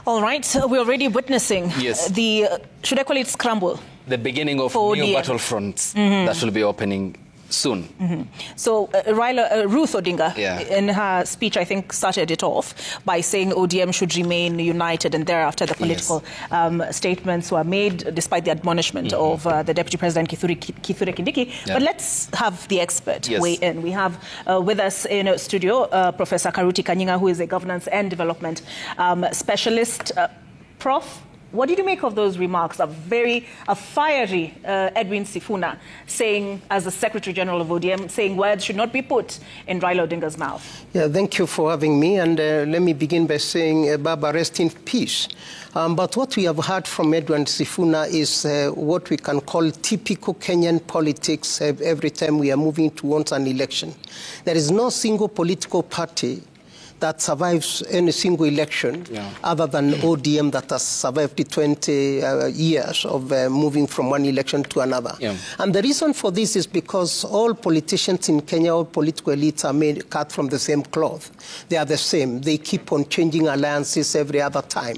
All right, so we're already witnessing the, should I call it scramble? The beginning of new battlefronts that will be opening soon. So Ruth Odinga, in her speech, I think, started it off by saying ODM should remain united, and thereafter the political statements were made despite the admonishment of the Deputy President Kithure Kindiki. But let's have the expert weigh in. We have with us in studio Professor Karuti Kanyinga, who is a governance and development specialist. Prof, what did you make of those remarks? A fiery Edwin Sifuna saying, as the Secretary General of ODM, saying words should not be put in Raila Odinga's mouth. Yeah, thank you for having me. And let me begin by saying, Baba, rest in peace. But what we have heard from Edwin Sifuna is what we can call typical Kenyan politics every time we are moving towards an election. There is no single political party that survives any single election other than ODM that has survived the 20 years of moving from one election to another. And the reason for this is because all politicians in Kenya, all political elites are cut from the same cloth. They are the same. They keep on changing alliances every other time.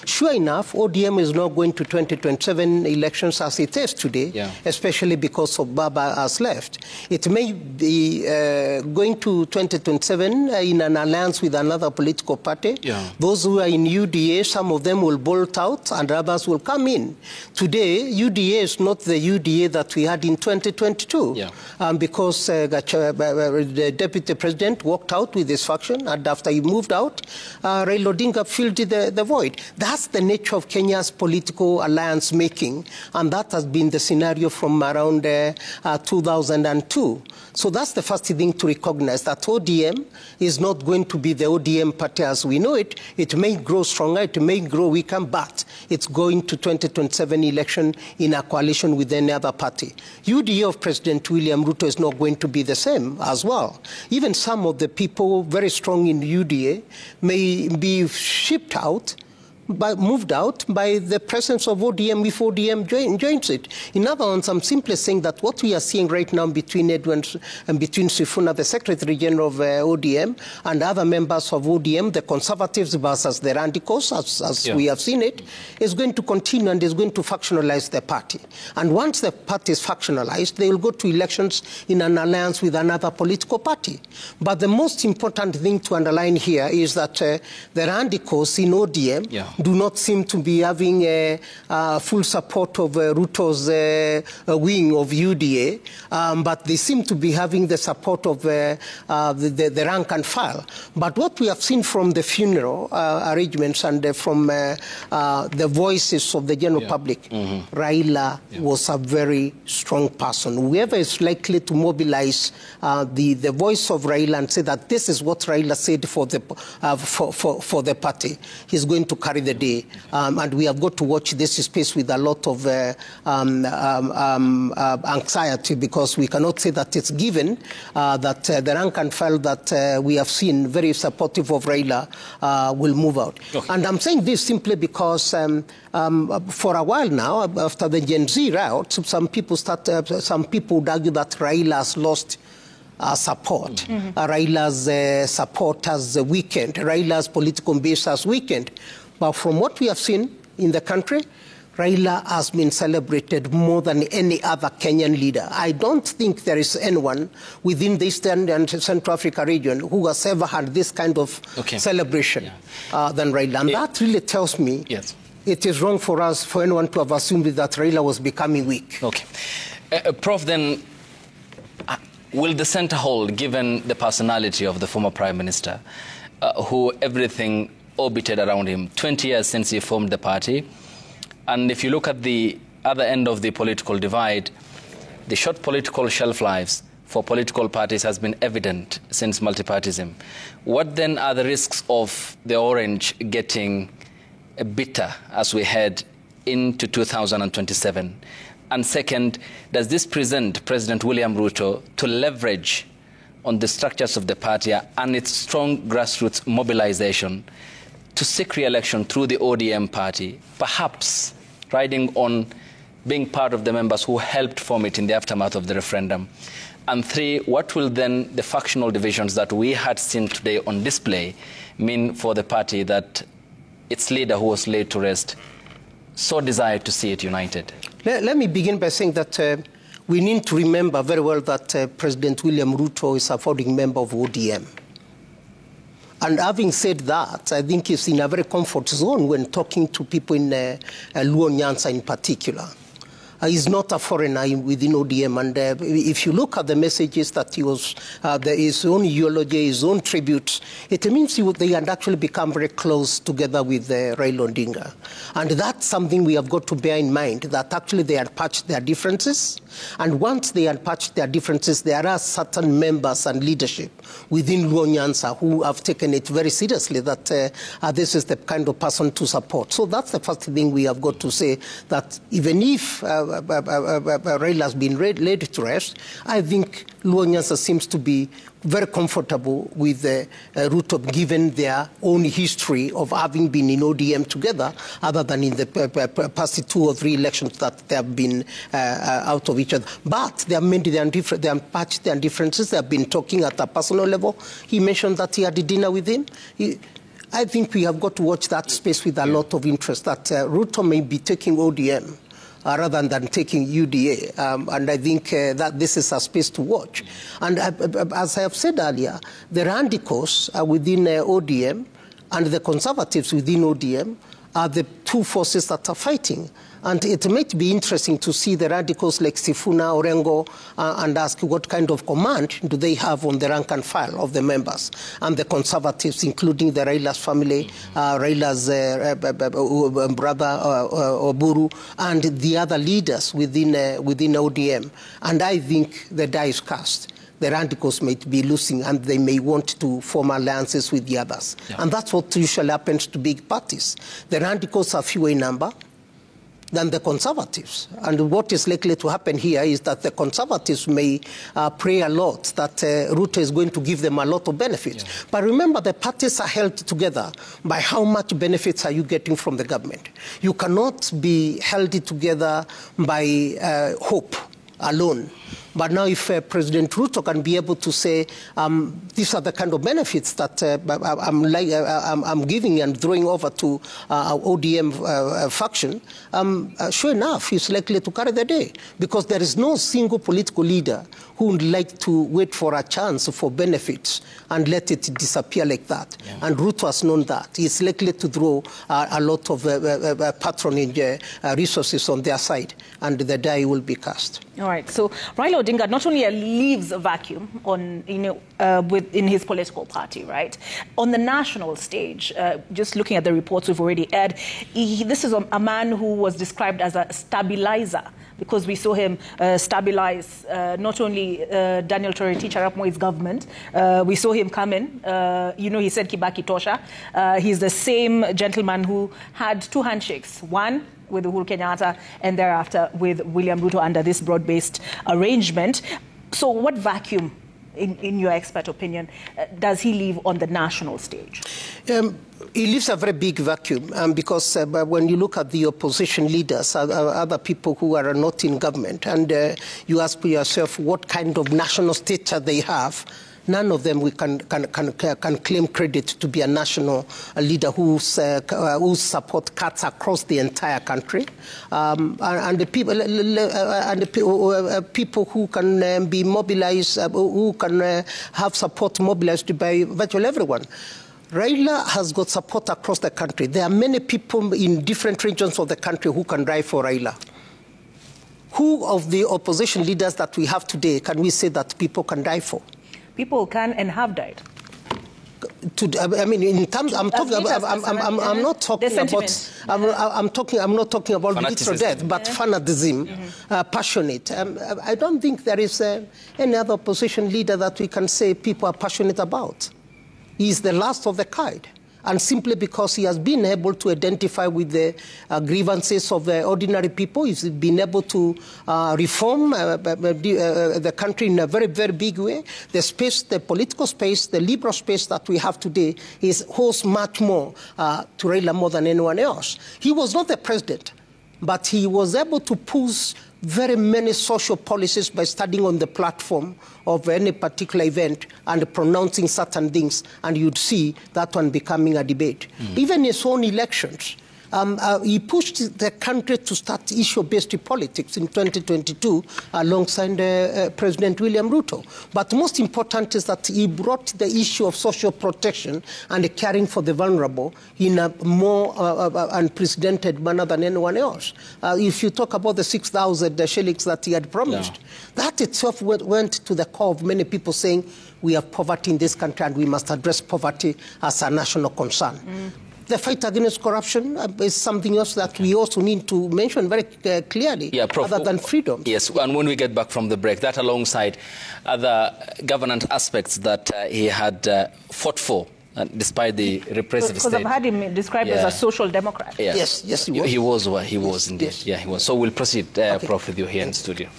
Sure enough, ODM is not going to 2027 elections as it is today, especially because of Baba has left. It may be going to 2027 in an alliance with another political party. Those who are in UDA, some of them will bolt out and others will come in. Today, UDA is not the UDA that we had in 2022 because the Deputy President walked out with his faction, and after he moved out, Raila Odinga filled the void. That's the nature of Kenya's political alliance making, and that has been the scenario from around 2002. So that's the first thing to recognize, that ODM is not going to be the ODM party as we know it. It may grow stronger, it may grow weaker, but it's going to 2027 election in a coalition with any other party. UDA of President William Ruto is not going to be the same as well. Even some of the people very strong in UDA may be shipped out, moved out by the presence of ODM if ODM joins it. In other words, I'm simply saying that what we are seeing right now between Edwin and between Sifuna, the Secretary General of ODM, and other members of ODM, the Conservatives versus the Radicals, as we have seen it, is going to continue and is going to factionalize the party. And once the party is factionalized, they will go to elections in an alliance with another political party. But the most important thing to underline here is that the Radicals in ODM do not seem to be having full support of Ruto's wing of UDA, but they seem to be having the support of the rank and file. But what we have seen from the funeral arrangements and from the voices of the general public, Raila was a very strong person. Whoever is likely to mobilize the voice of Raila and say that this is what Raila said for the party, he's going to carry the day. And we have got to watch this space with a lot of anxiety, because we cannot say that it's given that the rank and file that we have seen very supportive of Raila will move out. And I'm saying this simply because for a while now, after the Gen Z rout, some people would argue that Raila has lost support. Raila's support has weakened. Raila's political base has weakened. But from what we have seen in the country, Raila has been celebrated more than any other Kenyan leader. I don't think there is anyone within the Eastern and Central Africa region who has ever had this kind of celebration than Raila. And that really tells me it is wrong for anyone to have assumed that Raila was becoming weak. Prof, then, will the centre hold, given the personality of the former Prime Minister, who everything orbited around him, 20 years since he formed the party? And if you look at the other end of the political divide, the short political shelf lives for political parties has been evident since multipartyism. What then are the risks of the orange getting bitter as we head into 2027? And second, does this present President William Ruto to leverage on the structures of the party and its strong grassroots mobilization to seek re-election through the ODM party, perhaps riding on being part of the members who helped form it in the aftermath of the referendum? And three, what will then the factional divisions that we had seen today on display mean for the party that its leader who was laid to rest so desired to see it united? Let me begin by saying that we need to remember very well that President William Ruto is a founding member of ODM. And having said that, I think he's in a very comfort zone when talking to people in Luo Nyanza in particular. He's not a foreigner within ODM, and if you look at the messages that he was, his own eulogy, his own tributes, it means they had actually become very close together with Raila Odinga. And that's something we have got to bear in mind, that actually they had patched their differences, and once they had patched their differences, there are certain members and leadership within Luo Nyanza who have taken it very seriously, that this is the kind of person to support. So that's the first thing we have got to say, that even if Raila has been laid to rest, I think Luo Nyanza seems to be very comfortable with Ruto, given their own history of having been in ODM together, other than in the past 2 or 3 elections that they have been out of each other. But they have made they have patched their differences. They have been talking at a personal level. He mentioned that he had a dinner with him. I think we have got to watch that space with a lot of interest, that Ruto may be taking ODM rather than taking UDA. And I think that this is a space to watch. And as I have said earlier, the radicals within ODM and the conservatives within ODM are the 2 forces that are fighting. And it might be interesting to see the radicals like Sifuna, Orengo, and ask what kind of command do they have on the rank and file of the members. And the conservatives, including the Raila's family, Raila's brother Oburu, and the other leaders within ODM. And I think the die is cast. The radicals may be losing, and they may want to form alliances with the others. Yeah. And that's what usually happens to big parties. The radicals are fewer in number than the conservatives. And what is likely to happen here is that the conservatives may pray a lot that Ruto is going to give them a lot of benefits. Yeah. But remember, the parties are held together by how much benefits are you getting from the government. You cannot be held together by hope alone. But now if President Ruto can be able to say, these are the kind of benefits that I'm giving and throwing over to ODM faction, sure enough, he's likely to carry the day. Because there is no single political leader who would like to wait for a chance for benefits and let it disappear like that. Yeah. And Ruto has known that. He's likely to throw a lot of patronage resources on their side, and the die will be cast. All right. So Raila Odinga not only leaves a vacuum on, in his political party, right? On the national stage, just looking at the reports we've already aired, this is a man who was described as a stabilizer, because we saw him stabilize not only Daniel Toroitich arap Moi's government, we saw him come in, he said Kibaki Tosha. He's the same gentleman who had 2 handshakes, one with Uhuru Kenyatta and thereafter with William Ruto under this broad-based arrangement. So what vacuum, in your expert opinion, does he leave on the national stage? He leaves a very big vacuum because when you look at the opposition leaders, other people who are not in government, and you ask yourself what kind of national stature they have, none of them can claim credit to be a national leader whose support cuts across the entire country, and the people who can be mobilized, who can have support mobilized by virtually everyone. Raila has got support across the country. There are many people in different regions of the country who can drive for Raila. Who of the opposition leaders that we have today can we say that people can die for? People can and have died. I mean, in terms, I'm not talking about literal death, but fanatism, passionate. I don't think there is any other opposition leader that we can say people are passionate about. He is the last of the kind. And simply because he has been able to identify with the grievances of the ordinary people, he's been able to reform the country in a very, very big way. The space, the political space, the liberal space that we have today holds much more to Raila more than anyone else. He was not the president but he was able to push very many social policies by standing on the platform of any particular event and pronouncing certain things, and you'd see that one becoming a debate. Even his own elections, he pushed the country to start issue-based politics in 2022 alongside President William Ruto. But most important is that he brought the issue of social protection and caring for the vulnerable in a more unprecedented manner than anyone else. If you talk about the 6,000 shillings that he had promised, that itself went to the core of many people saying we have poverty in this country and we must address poverty as a national concern. The fight against corruption is something else that we also need to mention very clearly, Prof, other than freedom. Yes, and when we get back from the break, that alongside other governance aspects that he had fought for, despite the repressive state. Because I've had him described as a social democrat. Yes, he was. He was indeed. Yes. Yeah, he was. So we'll proceed, Prof, with you here in studio.